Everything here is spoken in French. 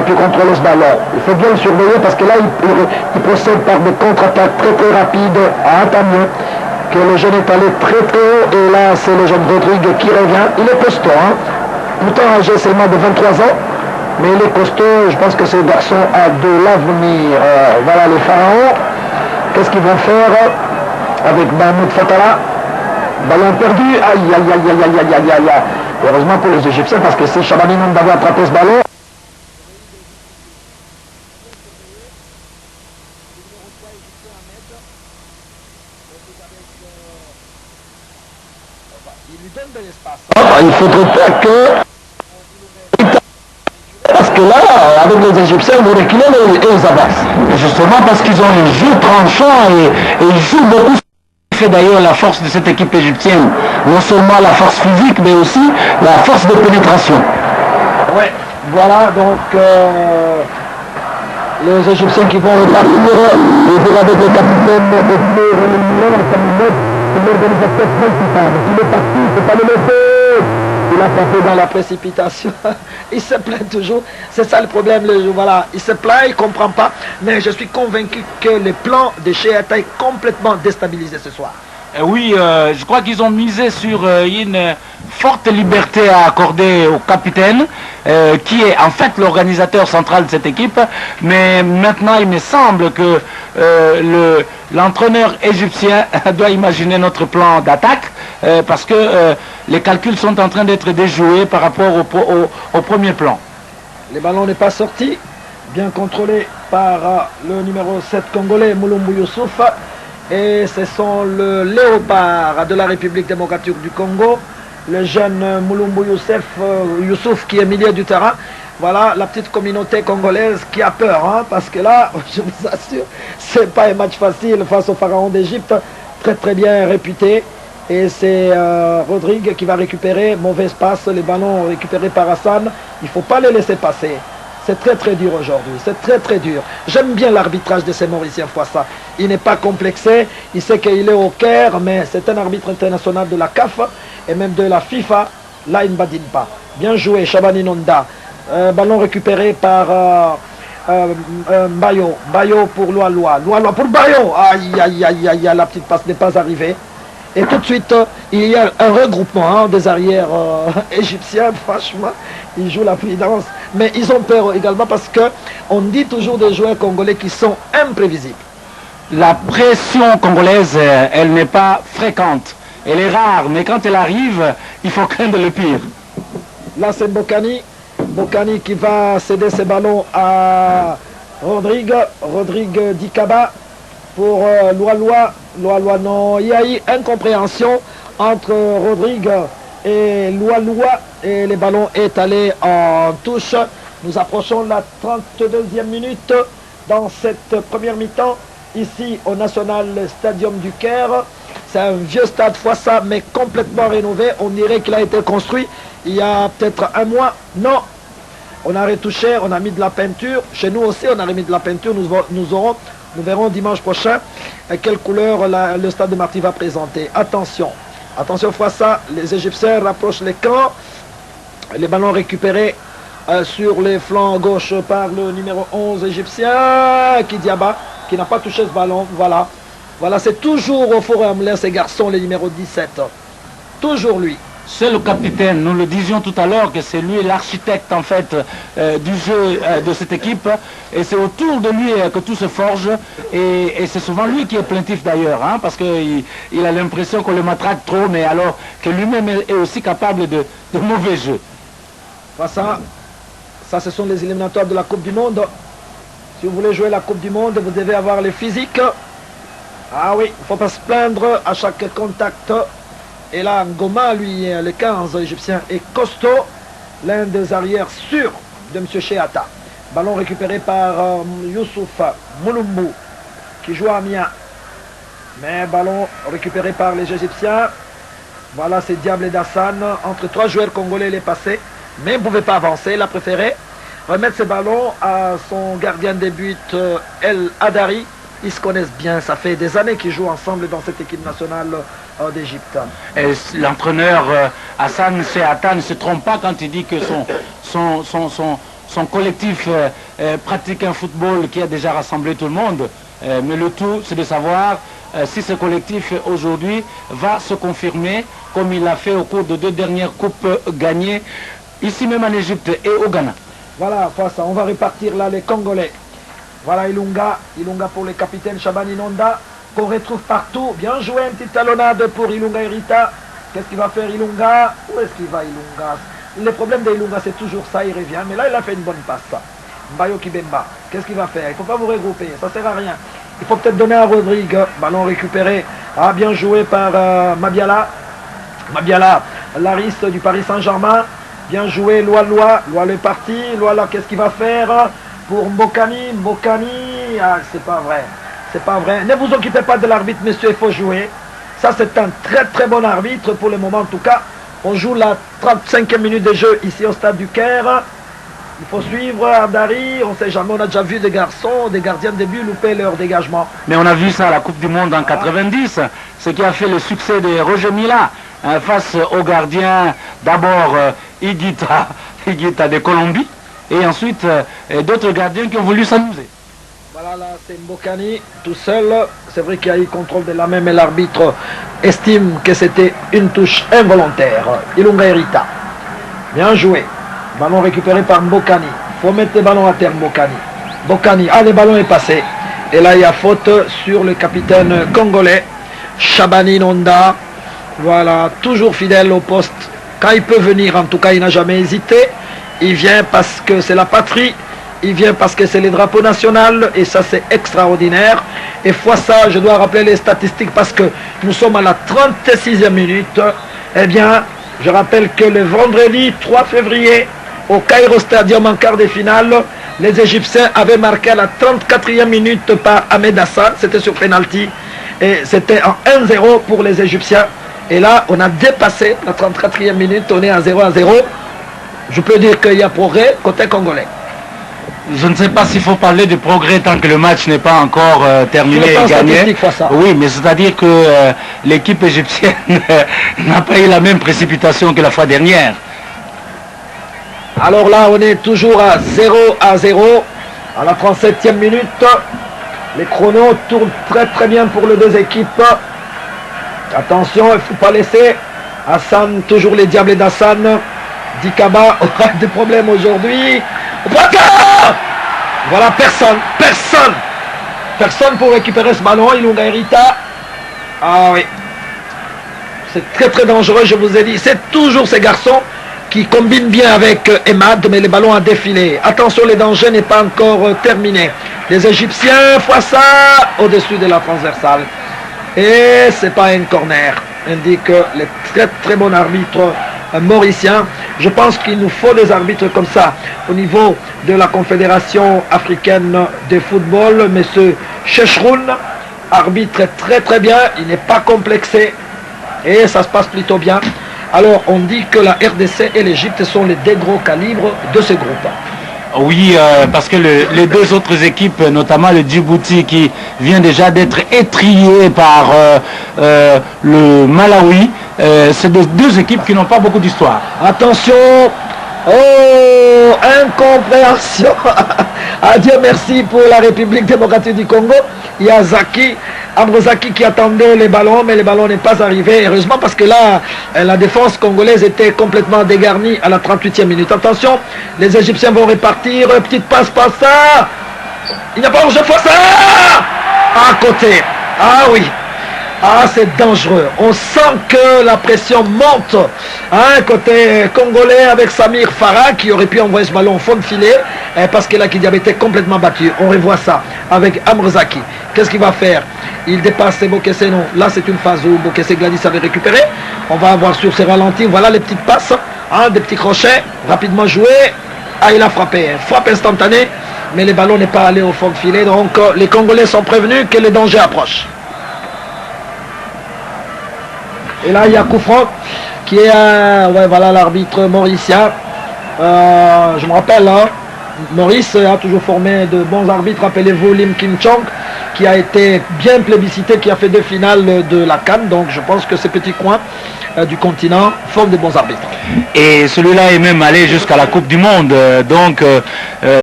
pu contrôler ce ballon. Il faut bien le surveiller parce que là, il procède par des contre-attaques très très rapides à Antamio, que le jeune est allé très très haut, et là, c'est le jeune Rodrigue qui revient. Il est costaud, hein. Pourtant âgé seulement de 23 ans, mais il est costaud. Je pense que ce garçon a de l'avenir. Voilà les Pharaons. Qu'est-ce qu'ils vont faire avec Mahmoud Fatala? Ballon perdu. Aïe, aïe, aïe, aïe, aïe, aïe, aïe, aïe. Heureusement pour les Égyptiens, parce que si Shabani Inonda avait attrapé ce ballon, il faudrait pas que... Parce que là, avec les Égyptiens, ils vont reculer et ils avancent. Et justement parce qu'ils ont un jeu tranchant et ils jouent beaucoup. C'est d'ailleurs la force de cette équipe égyptienne. Non seulement la force physique, mais aussi la force de pénétration. Ouais, voilà, donc les Égyptiens qui vont repartir, et avec le capitaine l'organisateur principal. Il est parti, il ne faut pas le laisser. Il a tapé dans la précipitation. Il se plaint toujours. C'est ça le problème. Voilà. Il se plaint, il ne comprend pas. Mais je suis convaincu que le plan de Sheata est complètement déstabilisé ce soir. Oui, je crois qu'ils ont misé sur une forte liberté à accorder au capitaine, qui est en fait l'organisateur central de cette équipe. Mais maintenant, il me semble que l'entraîneur égyptien doit imaginer notre plan d'attaque, parce que les calculs sont en train d'être déjoués par rapport au premier plan. Le ballon n'est pas sorti, bien contrôlé par le numéro 7 congolais, Mulumbu Youssouf. Et ce sont le léopard de la République démocratique du Congo, le jeune Mulumbu Youssouf qui est milieu du terrain. Voilà la petite communauté congolaise qui a peur, hein, parce que là, je vous assure, c'est pas un match facile face au pharaon d'Égypte, très très bien réputé. Et c'est Rodrigue qui va récupérer, mauvaise passe, les ballons récupérés par Hassan, il ne faut pas les laisser passer. C'est très très dur aujourd'hui, c'est très très dur. J'aime bien l'arbitrage de ces Mauriciens Fouassa. Il n'est pas complexé, il sait qu'il est au Caire, mais c'est un arbitre international de la CAF et même de la FIFA. Là, il ne badine pas. Bien joué, Shabani Inonda. Ballon récupéré par Bayo. Bayo pour Loa pour Bayo. Aïe, aïe, aïe, aïe, la petite passe n'est pas arrivée. Et tout de suite, il y a un regroupement des arrières égyptiens, franchement, ils jouent la prudence. Mais ils ont peur également parce qu'on dit toujours des joueurs congolais qui sont imprévisibles. La pression congolaise, elle n'est pas fréquente. Elle est rare, mais quand elle arrive, il faut craindre le pire. Là, c'est Bokani. Bokani qui va céder ses ballons à Rodrigue. Rodrigue Dikaba pour Loa, non. Il y a eu incompréhension entre Rodrigue et Loa et les ballons étalés en touche. Nous approchons la 32e minute dans cette première mi-temps ici au National Stadium du Caire. C'est un vieux stade Fouassa mais complètement rénové. On dirait qu'il a été construit il y a peut-être un mois. Non, on a retouché, on a mis de la peinture. Chez nous aussi on a remis de la peinture. Nous verrons dimanche prochain quelle couleur le stade de Marty va présenter. Attention, attention Fouassa, les Égyptiens rapprochent les camps. Les ballons récupérés sur les flancs gauche par le numéro 11 égyptien, Kidiaba, qui n'a pas touché ce ballon. Voilà, voilà, c'est toujours au four et à moulin ces garçons, les numéros 17. Toujours lui. C'est le capitaine, nous le disions tout à l'heure que c'est lui l'architecte en fait du jeu de cette équipe, et c'est autour de lui que tout se forge, et c'est souvent lui qui est plaintif d'ailleurs, hein, parce qu'il a l'impression qu'on le matraque trop, mais alors que lui-même est aussi capable de mauvais jeux. Ça ce sont les éliminatoires de la Coupe du Monde. Si vous voulez jouer la Coupe du Monde, vous devez avoir les physiques. Ah oui, il ne faut pas se plaindre à chaque contact. Et là, Ngoma, lui, le 15 égyptien, est costaud. L'un des arrières sûrs de M. Sheata. Ballon récupéré par Youssouf Mulumbu, qui joue à Amiens. Mais ballon récupéré par les Égyptiens. Voilà, c'est Diable et Dassan. Entre trois joueurs congolais, il est passé. Mais il ne pouvait pas avancer. Il a préféré remettre ses ballons à son gardien de but, El Hadari. Ils se connaissent bien, ça fait des années qu'ils jouent ensemble dans cette équipe nationale d'Égypte. L'entraîneur Hassan Sheata ne se trompe pas quand il dit que son collectif pratique un football qui a déjà rassemblé tout le monde. Mais le tout, c'est de savoir si ce collectif aujourd'hui va se confirmer comme il l'a fait au cours de 2 dernières coupes gagnées, ici même en Égypte et au Ghana. Voilà, face, on va répartir là les Congolais. Voilà Ilunga pour le capitaine Shabani Nonda, qu'on retrouve partout. Bien joué, une petite talonnade pour Ilunga Erita. Qu'est-ce qu'il va faire Ilunga? Où est-ce qu'il va Ilunga? Le problème d'Ilunga, c'est toujours ça, il revient. Mais là, il a fait une bonne passe. Mbayo Kibemba, qu'est-ce qu'il va faire? Il ne faut pas vous regrouper, ça ne sert à rien. Il faut peut-être donner à Rodrigue. Ballon récupéré. Ah, bien joué par Mabiala. Mabiala, l'ariste du Paris Saint-Germain. Bien joué, Loa le parti. Loa, qu'est-ce qu'il va faire pour Mbokani? Ah, c'est pas vrai. C'est pas vrai. Ne vous occupez pas de l'arbitre, monsieur, il faut jouer. Ça, c'est un très très bon arbitre pour le moment, en tout cas. On joue la 35e minute de jeu ici au stade du Caire. Il faut suivre Ardari, on ne sait jamais, on a déjà vu des garçons, des gardiens de but louper leur dégagement. Mais on a vu ça à la Coupe du Monde en 90, ce qui a fait le succès de Roger Mila face au gardien d'abord Higuita de Colombie et ensuite d'autres gardiens qui ont voulu s'amuser. Voilà, là c'est Mbokani tout seul, c'est vrai qu'il y a eu contrôle de la main mais l'arbitre estime que c'était une touche involontaire. Ilunga Erita, bien joué. Ballon récupéré par Mbokani. Il faut mettre le ballon à terre, Mbokani. Mbokani, le ballon est passé. Et là, il y a faute sur le capitaine congolais, Shabani Nonda. Voilà, toujours fidèle au poste. Quand il peut venir, en tout cas, il n'a jamais hésité. Il vient parce que c'est la patrie. Il vient parce que c'est le drapeau national. Et ça, c'est extraordinaire. Et fois ça, je dois rappeler les statistiques parce que nous sommes à la 36e minute. Eh bien, je rappelle que le vendredi 3 février, au Cairo Stadium en quart de finale, les Égyptiens avaient marqué à la 34e minute par Ahmed Hassan, c'était sur penalty, et c'était en 1-0 pour les Égyptiens. Et là, on a dépassé la 34e minute, on est à 0-0. Je peux dire qu'il y a progrès côté congolais. Je ne sais pas s'il faut parler de progrès tant que le match n'est pas encore terminé et gagné. Oui, mais c'est-à-dire que l'équipe égyptienne n'a pas eu la même précipitation que la fois dernière. Alors là, on est toujours à 0-0 à la 37e minute. Les chronos tournent très très bien pour les deux équipes. Attention, il ne faut pas laisser Hassan, toujours les diables d'Hassan. Dikaba aura des problèmes aujourd'hui. Voilà, personne pour récupérer ce ballon. Ilunga Erita. Ah oui, c'est très très dangereux, je vous ai dit. C'est toujours ces garçons qui combinent bien avec Emad, mais le ballon a défilé. Attention, le danger n'est pas encore terminé. Les Égyptiens font ça au-dessus de la transversale. Et c'est pas un corner, indique le très très bon arbitre mauricien. Je pense qu'il nous faut des arbitres comme ça au niveau de la Confédération africaine de football. Monsieur Chechroun arbitre très très bien, il n'est pas complexé et ça se passe plutôt bien. Alors on dit que la RDC et l'Égypte sont les deux gros calibres de ce groupe. Oui, parce que les deux autres équipes, notamment le Djibouti qui vient déjà d'être étrié par le Malawi, c'est deux équipes qui n'ont pas beaucoup d'histoire. Attention, oh, incompréhension. Adieu, merci pour la République démocratique du Congo. Il y a Amro Zaki qui attendait les ballons, mais le ballon n'est pas arrivé. Heureusement parce que là, la défense congolaise était complètement dégarnie à la 38e minute. Attention, les Égyptiens vont répartir. Petite passe, ça. Il n'y a pas de jeu, ça. À côté. Ah oui. Ah, c'est dangereux. On sent que la pression monte. Côté congolais avec Samir Farah qui aurait pu envoyer ce ballon au fond de filet parce que là, Kidiab était complètement battu. On revoit ça avec Amrzaki. Qu'est-ce qu'il va faire? Il dépasse Bokesse. Non, là, c'est une phase où Bokesse Gladys avait récupéré. On va avoir sur ses ralentis. Voilà les petites passes. Des petits crochets rapidement joués. Ah, il a frappé. Frappe instantanée. Mais le ballon n'est pas allé au fond de filet. Donc, les Congolais sont prévenus que le danger approche. Et là, il y a Koufran qui est voilà l'arbitre mauricien. Je me rappelle, Maurice a toujours formé de bons arbitres. Rappelez-vous Lim Kim Chong, qui a été bien plébiscité, qui a fait 2 finales de la CAN. Donc je pense que ces petits coins du continent forment de bons arbitres. Et celui-là est même allé jusqu'à la Coupe du Monde. Donc